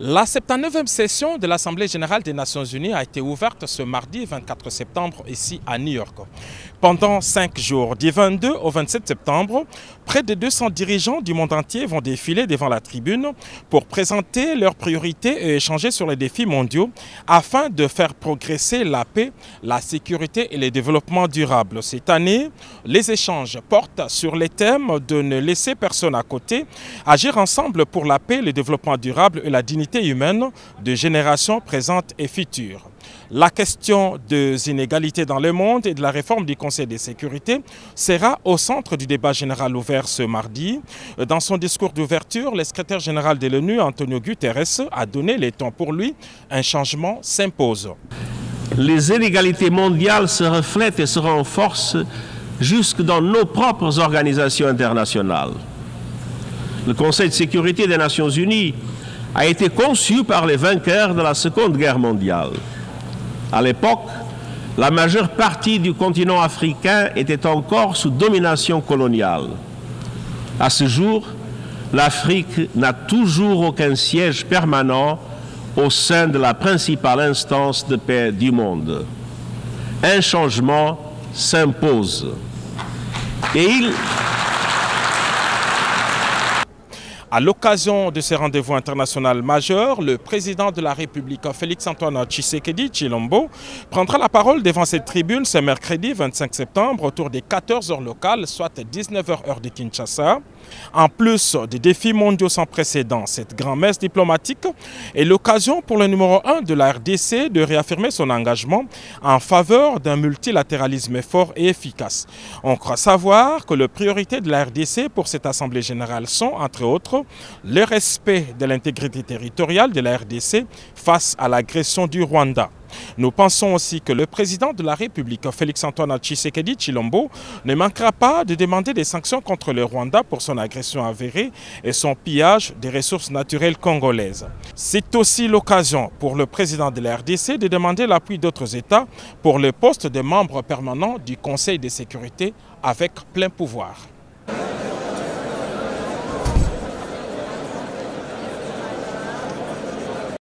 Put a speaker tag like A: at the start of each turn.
A: La 79e session de l'Assemblée générale des Nations unies a été ouverte ce mardi 24 septembre ici à New York. Pendant 5 jours, du 22 au 27 septembre, près de 200 dirigeants du monde entier vont défiler devant la tribune pour présenter leurs priorités et échanger sur les défis mondiaux afin de faire progresser la paix, la sécurité et le développement durable. Cette année, les échanges portent sur les thèmes de ne laisser personne à côté, agir ensemble pour la paix, le développement durable et la dignité humaine de générations présentes et futures. La question des inégalités dans le monde et de la réforme du Conseil de sécurité sera au centre du débat général ouvert ce mardi. Dans son discours d'ouverture, le secrétaire général de l'ONU, Antonio Guterres, a donné les temps pour lui. Un changement s'impose.
B: Les inégalités mondiales se reflètent et se renforcent jusque dans nos propres organisations internationales. Le Conseil de sécurité des Nations unies a été conçu par les vainqueurs de la Seconde Guerre mondiale. À l'époque, la majeure partie du continent africain était encore sous domination coloniale. À ce jour, l'Afrique n'a toujours aucun siège permanent au sein de la principale instance de paix du monde. Un changement s'impose.
A: À l'occasion de ce rendez-vous international majeur, le président de la République, Félix-Antoine Tshisekedi Tshilombo, prendra la parole devant cette tribune ce mercredi 25 septembre autour des 14 heures locales, soit 19 heures heure de Kinshasa. En plus des défis mondiaux sans précédent, cette grand-messe diplomatique est l'occasion pour le numéro 1 de la RDC de réaffirmer son engagement en faveur d'un multilatéralisme fort et efficace. On croit savoir que les priorités de la RDC pour cette Assemblée générale sont, entre autres, le respect de l'intégrité territoriale de la RDC face à l'agression du Rwanda. Nous pensons aussi que le président de la République, Félix-Antoine Tshisekedi Tshilombo, ne manquera pas de demander des sanctions contre le Rwanda pour son agression avérée et son pillage des ressources naturelles congolaises. C'est aussi l'occasion pour le président de la RDC de demander l'appui d'autres États pour le poste de membre permanent du Conseil de sécurité avec plein pouvoir.